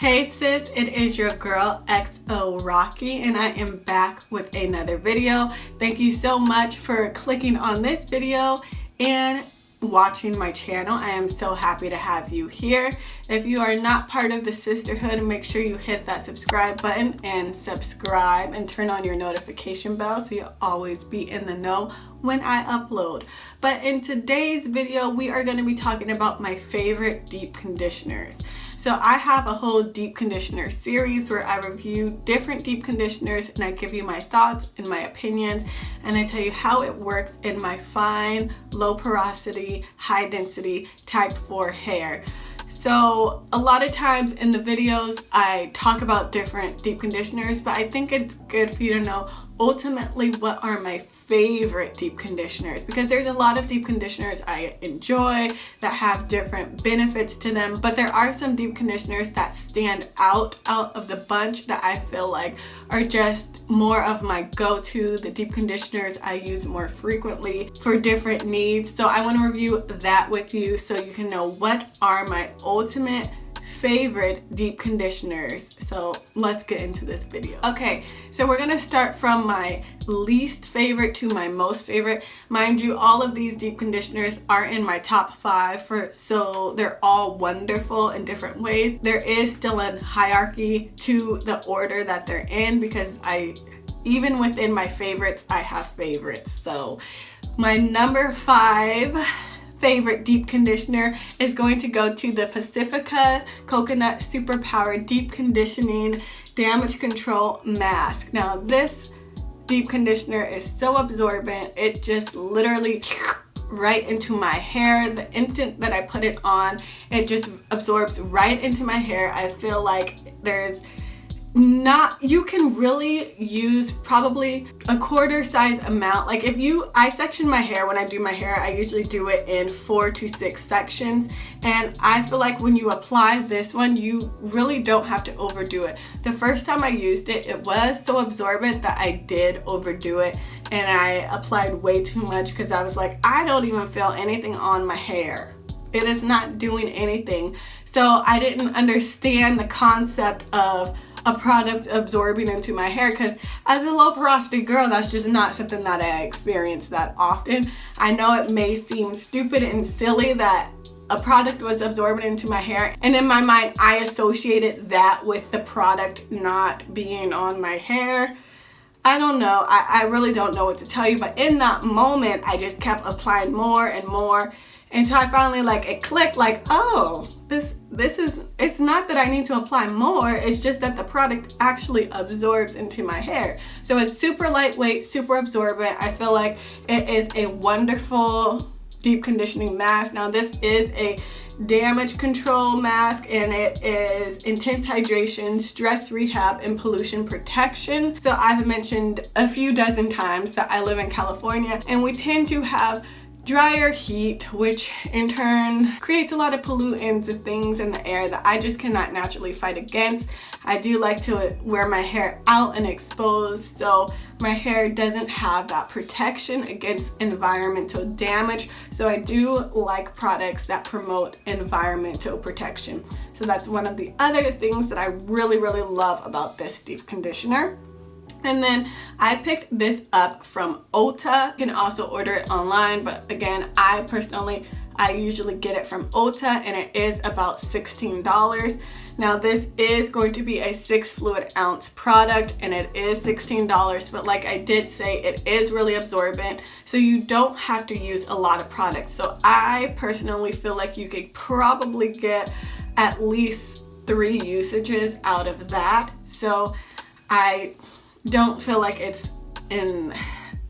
Hey sis, it is your girl XO Rocky and I am back with another video. Thank you so much for clicking on this video and watching my channel. I am so happy to have you here. If you are not part of the sisterhood, make sure you hit that subscribe button and subscribe and turn on your notification bell so you'll always be in the know when I upload. But in today's video, we are going to be talking about my favorite deep conditioners. So I have a whole deep conditioner series where I review different deep conditioners and I give you my thoughts and my opinions and I tell you how it works in my fine, low porosity, high density type 4 hair. So a lot of times in the videos I talk about different deep conditioners, but I think it's good for you to know ultimately what are my favorite deep conditioners, because there's a lot of deep conditioners I enjoy that have different benefits to them, but there are some deep conditioners that stand out of the bunch that I feel like are just more of my go-to, the deep conditioners I use more frequently for different needs. So I want to review that with you so you can know what are my ultimate favorite deep conditioners. So let's get into this video. Okay, so we're gonna start from my least favorite to my most favorite. Mind you, all of these deep conditioners are in my top 5, so they're all wonderful in different ways. There is still a hierarchy to the order that they're in because even within my favorites, I have favorites. So my number 5 favorite deep conditioner is going to go to the Pacifica Coconut Superpower Deep Conditioning Damage Control Mask. Now this deep conditioner is so absorbent, it just literally right into my hair. The instant that I put it on, it just absorbs right into my hair. I feel like you can really use probably a quarter size amount. Like I section my hair. When I do my hair, I usually do it in 4 to 6 sections, and I feel like when you apply this one, you really don't have to overdo it. The first time I used it, it was so absorbent that I did overdo it and I applied way too much because I was like, I don't even feel anything on my hair. It is not doing anything. So I didn't understand the concept of a product absorbing into my hair, because as a low porosity girl, that's just not something that I experience that often. I know it may seem stupid and silly that a product was absorbing into my hair, and in my mind I associated that with the product not being on my hair. I don't know, I really don't know what to tell you, but in that moment I just kept applying more and more until I finally it clicked, oh, it's not that I need to apply more, it's just that the product actually absorbs into my hair. So it's super lightweight, super absorbent. I feel like it is a wonderful deep conditioning mask. Now this is a damage control mask and it is intense hydration, stress rehab, and pollution protection. So I've mentioned a few dozen times that I live in California and we tend to have drier heat, which in turn creates a lot of pollutants and things in the air that I just cannot naturally fight against. I do like to wear my hair out and exposed, so my hair doesn't have that protection against environmental damage. So I do like products that promote environmental protection. So that's one of the other things that I really love about this deep conditioner. And then I picked this up from Ulta. You can also order it online, but again, I usually get it from Ulta and it is about $16. Now this is going to be a 6 fluid ounce product and it is $16, but like I did say, it is really absorbent, so you don't have to use a lot of products. So I personally feel like you could probably get at least 3 usages out of that. So I don't feel like it's in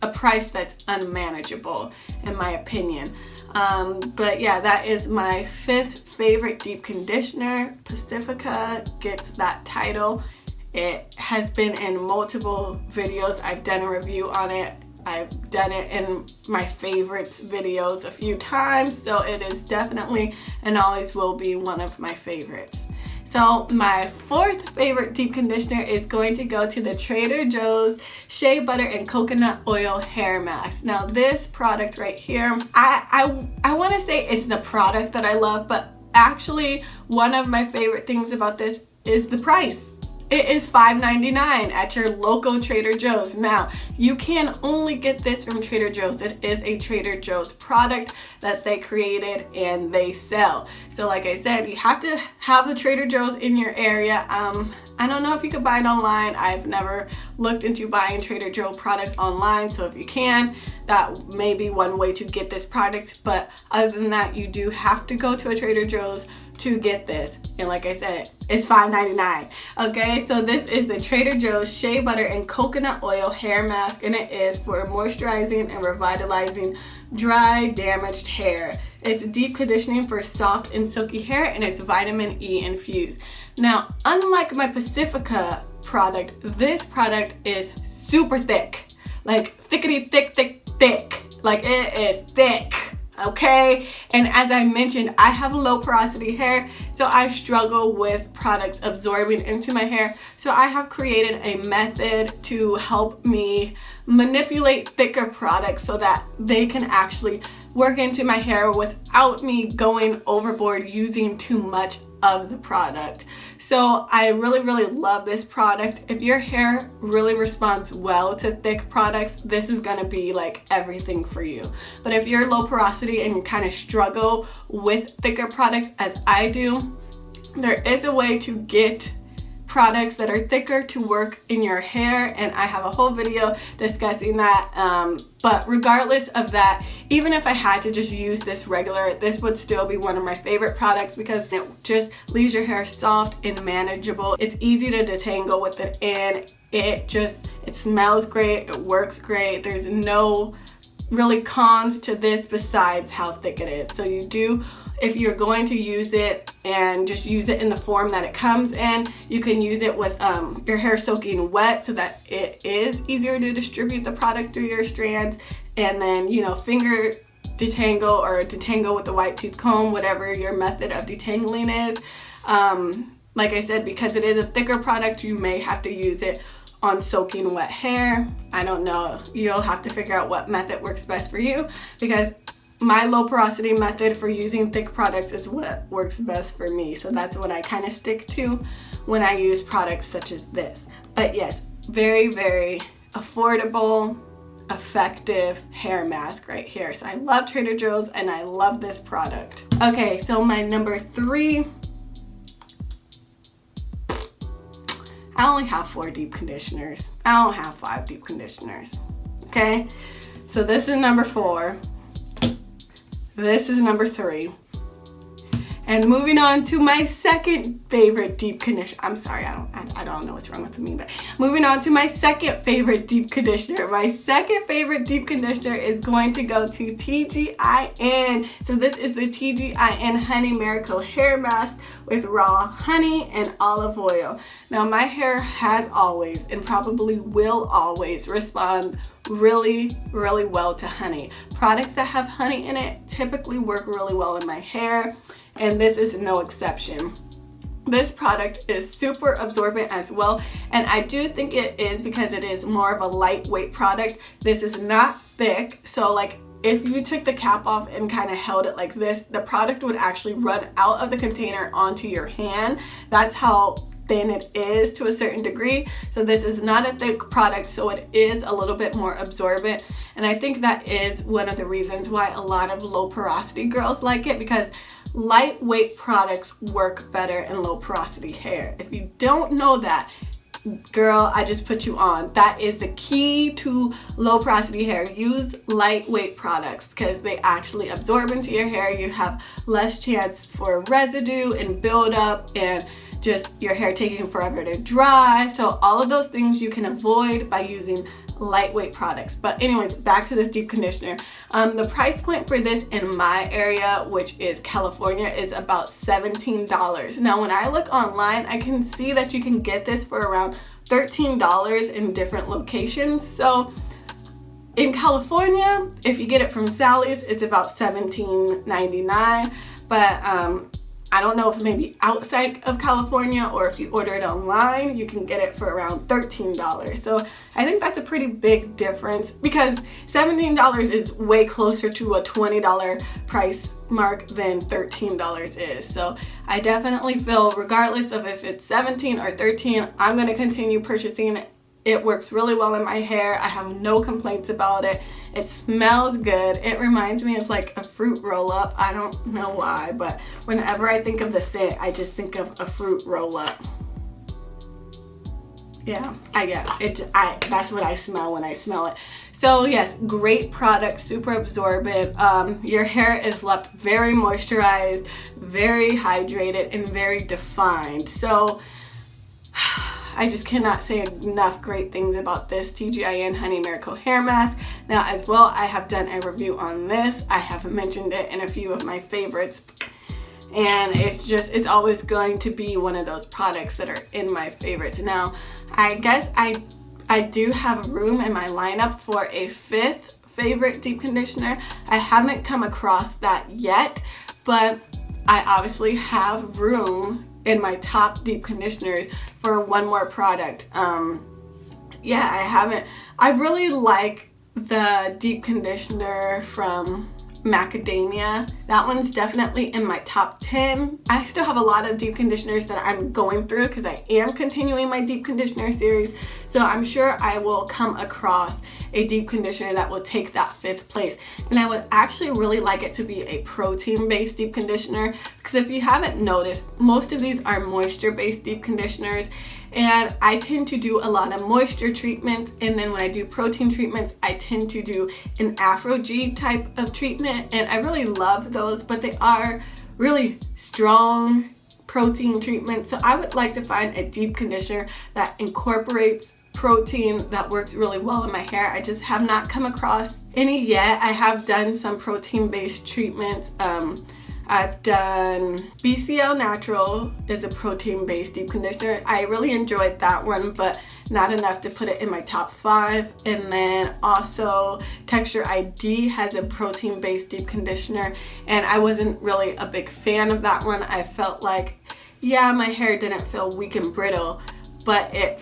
a price that's unmanageable in my opinion. But yeah, that is my 5th favorite deep conditioner. Pacifica gets that title. It has been in multiple videos. I've done a review on it. I've done it in my favorites videos a few times, so it is definitely and always will be one of my favorites. So my 4th favorite deep conditioner is going to go to the Trader Joe's Shea Butter and Coconut Oil Hair Mask. Now this product right here, I want to say it's the product that I love, but actually one of my favorite things about this is the price. It is $5.99 at your local Trader Joe's. Now, you can only get this from Trader Joe's. It is a Trader Joe's product that they created and they sell. So like I said, you have to have the Trader Joe's in your area. I don't know if you could buy it online. I've never looked into buying Trader Joe products online. So if you can, that may be one way to get this product. But other than that, you do have to go to a Trader Joe's to get this. And like I said, it's $5.99. Okay, so this is the Trader Joe's Shea Butter and Coconut Oil Hair Mask, and it is for moisturizing and revitalizing dry, damaged hair. It's deep conditioning for soft and silky hair, and it's vitamin E infused. Now, unlike my Pacifica product, this product is super thick. Like thickety thick, thick, thick. Like it is thick. Okay, and as I mentioned, I have low porosity hair, so I struggle with products absorbing into my hair. So I have created a method to help me manipulate thicker products so that they can actually work into my hair without me going overboard using too much of the product. So I really love this product. If your hair really responds well to thick products, this is gonna be like everything for you. But if you're low porosity and you kind of struggle with thicker products as I do, there is a way to get products that are thicker to work in your hair, and I have a whole video discussing that. But regardless of that, even if I had to just use this regular, this would still be one of my favorite products because it just leaves your hair soft and manageable. It's easy to detangle with it, and it smells great, it works great. There's no really cons to this besides how thick it is. So you do, if you're going to use it and just use it in the form that it comes in, you can use it with your hair soaking wet so that it is easier to distribute the product through your strands, and then, you know, finger detangle or detangle with the white tooth comb, whatever your method of detangling is. Like I said, because it is a thicker product, you may have to use it on soaking wet hair. I don't know. You'll have to figure out what method works best for you, because my low porosity method for using thick products is what works best for me. So that's what I kind of stick to when I use products such as this. But yes, very affordable, effective hair mask right here. So I love Trader Joe's and I love this product. Okay, so my number 3, I only have 4 deep conditioners. I don't have 5 deep conditioners. Okay, so this is number 4. This is number 3. And moving on to my second favorite deep conditioner. I'm sorry, I don't know what's wrong with me, but moving on to my second favorite deep conditioner. My second favorite deep conditioner is going to go to TIGI. So this is the TIGI Honey Miracle Hair Mask with raw honey and olive oil. Now my hair has always and probably will always respond really well to honey. Products that have honey in it typically work really well in my hair, and this is no exception. This product is super absorbent as well, and I do think it is because it is more of a lightweight product. This is not thick, so like if you took the cap off and kind of held it like this, the product would actually run out of the container onto your hand. That's how thin it is to a certain degree. So this is not a thick product, so it is a little bit more absorbent, and I think that is one of the reasons why a lot of low porosity girls like it, because lightweight products work better in low porosity hair. If you don't know that, girl, I just put you on. That is the key to low porosity hair. Use lightweight products because they actually absorb into your hair. You have less chance for residue and buildup and just your hair taking forever to dry. So all of those things you can avoid by using lightweight products. But anyways, back to this deep conditioner. The price point for this in my area, which is California, is about $17. Now when I look online, I can see that you can get this for around $13 in different locations. So in California, if you get it from Sally's, it's about $17.99. But I don't know if maybe outside of California or if you order it online, you can get it for around $13. So I think that's a pretty big difference because $17 is way closer to a $20 price mark than $13 is. So I definitely feel regardless of if it's 17 or 13, I'm going to continue purchasing it. It works really well in my hair. I have no complaints about it. It smells good. It reminds me of like a fruit roll-up. I don't know why, but whenever I think of the scent, I just think of a fruit roll-up. Yeah, I get it. That's what I smell when I smell it. So yes, great product, super absorbent. Your hair is left very moisturized, very hydrated, and very defined. So I just cannot say enough great things about this TGIN Honey Miracle Hair Mask. Now as well, I have done a review on this. I have mentioned it in a few of my favorites. And it's always going to be one of those products that are in my favorites. Now, I guess I do have room in my lineup for a 5th favorite deep conditioner. I haven't come across that yet, but I obviously have room in my top deep conditioners for one more product. Yeah, I haven't. I really like the deep conditioner from Macadamia. That one's definitely in my top 10. I still have a lot of deep conditioners that I'm going through because I am continuing my deep conditioner series. So I'm sure I will come across a deep conditioner that will take that 5th place. And I would actually really like it to be a protein-based deep conditioner because if you haven't noticed, most of these are moisture-based deep conditioners. And I tend to do a lot of moisture treatments, and then when I do protein treatments, I tend to do an Afro-G type of treatment, and I really love those, but they are really strong protein treatments. So I would like to find a deep conditioner that incorporates protein that works really well in my hair. I just have not come across any yet. I have done some protein-based treatments. I've done BCL Natural is a protein-based deep conditioner. I really enjoyed that one, but not enough to put it in my top 5. And then also Texture ID has a protein-based deep conditioner, and I wasn't really a big fan of that one. I felt like, yeah, my hair didn't feel weak and brittle, but it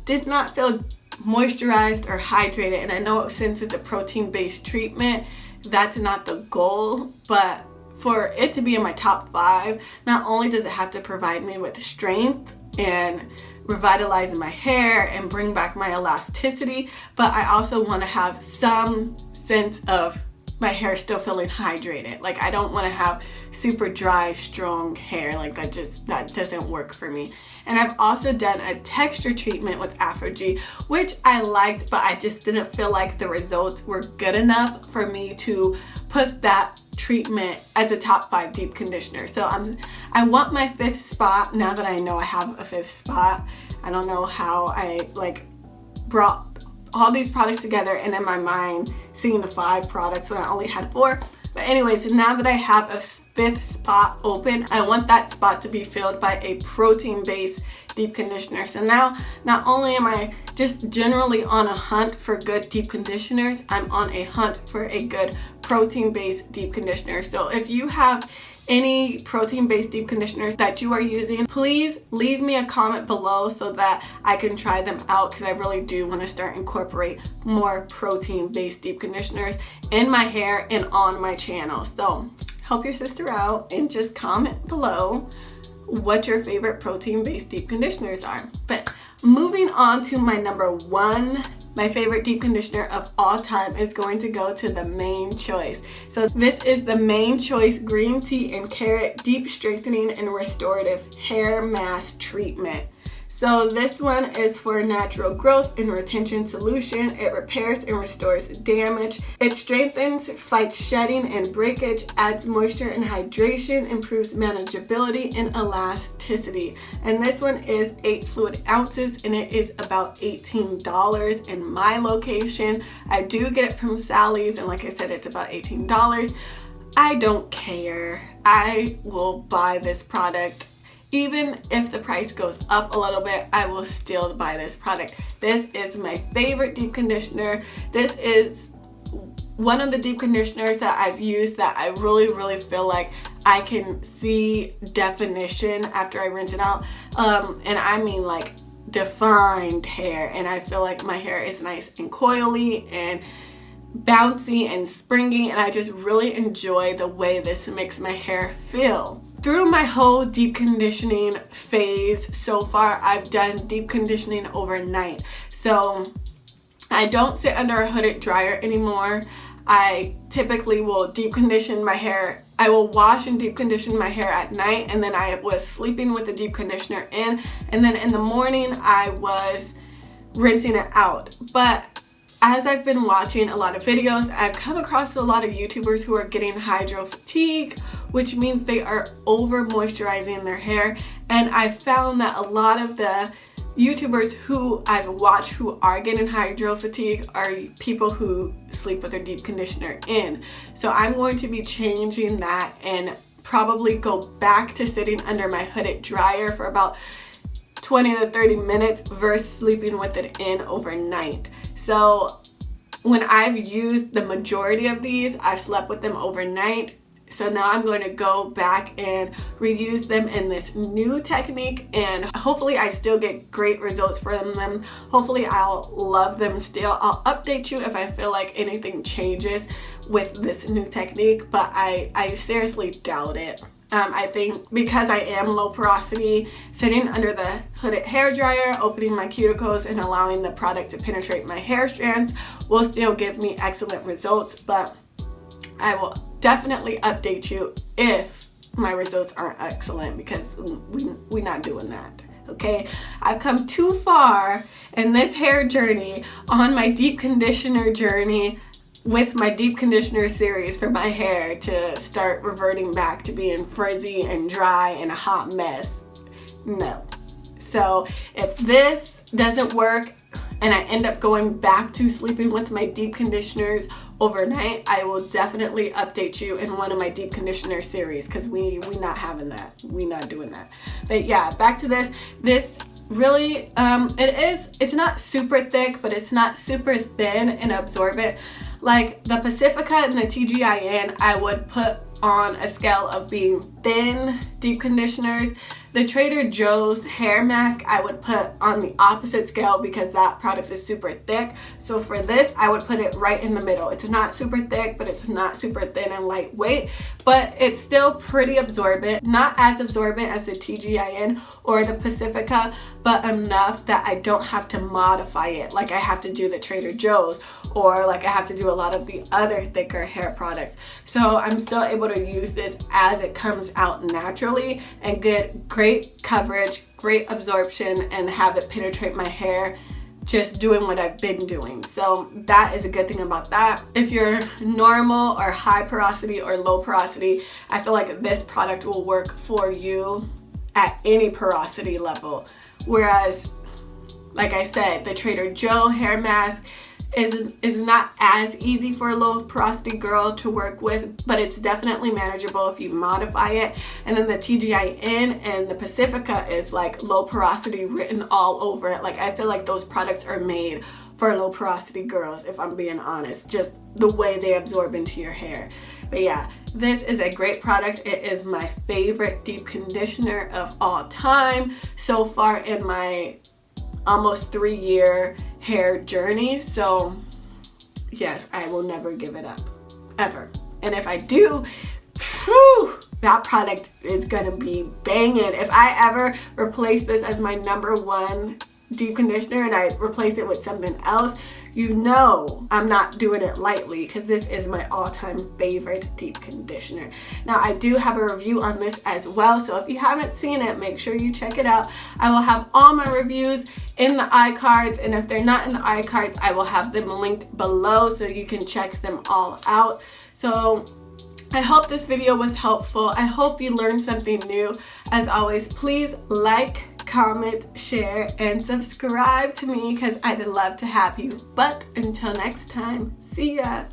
did not feel moisturized or hydrated. And I know since it's a protein-based treatment, that's not the goal, but for it to be in my top 5, not only does it have to provide me with strength and revitalizing my hair and bring back my elasticity, but I also want to have some sense of my hair still feeling hydrated. Like I don't want to have super dry, strong hair. Like that doesn't work for me. And I've also done a texture treatment with Afro-G, which I liked, but I just didn't feel like the results were good enough for me to put that treatment as a top 5 deep conditioner. So I want my 5th spot now that I know I have a 5th spot. I don't know how I brought all these products together and in my mind seeing the 5 products when I only had 4. But anyways, now that I have a 5th spot open, I want that spot to be filled by a protein-based deep conditioner. So now, not only am I just generally on a hunt for good deep conditioners, I'm on a hunt for a good protein-based deep conditioner. So if you have any protein-based deep conditioners that you are using, please leave me a comment below so that I can try them out, because I really do want to start incorporate more protein-based deep conditioners in my hair and on my channel. So help your sister out and just comment below what your favorite protein-based deep conditioners are. But moving on to my number 1, my favorite deep conditioner of all time is going to go to the Main Choice. So this is the Main Choice Green Tea and Carrot Deep Strengthening and Restorative Hair Mask Treatment. So this one is for natural growth and retention solution. It repairs and restores damage. It strengthens, fights shedding and breakage, adds moisture and hydration, improves manageability and elasticity. And this one is 8 fluid ounces and it is about $18 in my location. I do get it from Sally's, and like I said, it's about $18. I don't care. I will buy this product. Even if the price goes up a little bit, I will still buy this product. This is my favorite deep conditioner. This is one of the deep conditioners that I've used that I really feel like I can see definition after I rinse it out. And I mean like defined hair, and I feel like my hair is nice and coily and bouncy and springy, and I just really enjoy the way this makes my hair feel. Through my whole deep conditioning phase so far, I've done deep conditioning overnight. So I don't sit under a hooded dryer anymore. I typically will deep condition my hair. I will wash and deep condition my hair at night, and then I was sleeping with the deep conditioner in, and then in the morning I was rinsing it out. But as I've been watching a lot of videos, I've come across a lot of YouTubers who are getting hydro fatigue, which means they are over moisturizing their hair. And I found that a lot of the YouTubers who I've watched who are getting hydro fatigue are people who sleep with their deep conditioner in. So I'm going to be changing that and probably go back to sitting under my hooded dryer for about 20 to 30 minutes versus sleeping with it in overnight. So when I've used the majority of these, I've slept with them overnight. So now I'm going to go back and reuse them in this new technique, and hopefully I still get great results from them. Hopefully I'll love them still. I'll update you if I feel like anything changes with this new technique, but I seriously doubt it. I think because I am low porosity, sitting under the hooded hair dryer, opening my cuticles and allowing the product to penetrate my hair strands will still give me excellent results, but I will definitely update you if my results aren't excellent, because we're not doing that. Okay, I've come too far in this hair journey on my deep conditioner journey with my deep conditioner series for my hair to start reverting back to being frizzy and dry and a hot mess. No. So if this doesn't work and I end up going back to sleeping with my deep conditioners overnight, I will definitely update you in one of my deep conditioner series, because we not having that. We not doing that. But yeah, back to this. This really, it's not super thick, but it's not super thin and absorbent. Like the Pacifica and the TIGI, I would put on a scale of being thin deep conditioners. The Trader Joe's hair mask I would put on the opposite scale because that product is super thick. So for this, I would put it right in the middle. It's not super thick, but it's not super thin and lightweight, but it's still pretty absorbent. Not as absorbent as the TIGI or the Pacifica, but enough that I don't have to modify it like I have to do the Trader Joe's, or like I have to do a lot of the other thicker hair products. So I'm still able to use this as it comes out naturally and get great coverage, great absorption, and have it penetrate my hair just doing what I've been doing. So that is a good thing about that. If you're normal or high porosity or low porosity, I feel like this product will work for you at any porosity level. Whereas, like I said, the Trader Joe hair mask is not as easy for a low porosity girl to work with, but it's definitely manageable if you modify it. And then the TIGI and the Pacifica is like low porosity written all over it. Like I feel like those products are made for low porosity girls, if I'm being honest, just the way they absorb into your hair. But yeah, this is a great product. It is my favorite deep conditioner of all time so far in my almost 3-year hair journey. So yes, I will never give it up, ever. And if I do, whew, that product is gonna be banging. If I ever replace this as my #1 deep conditioner and I replace it with something else, you know I'm not doing it lightly, because this is my all-time favorite deep conditioner. Now I do have a review on this as well, so if you haven't seen it, make sure you check it out. I will have all my reviews in the iCards, and if they're not in the iCards, I will have them linked below so you can check them all out. So I hope this video was helpful. I hope you learned something new. As always, please like, comment, share, and subscribe to me, because I'd love to have you. But until next time, see ya.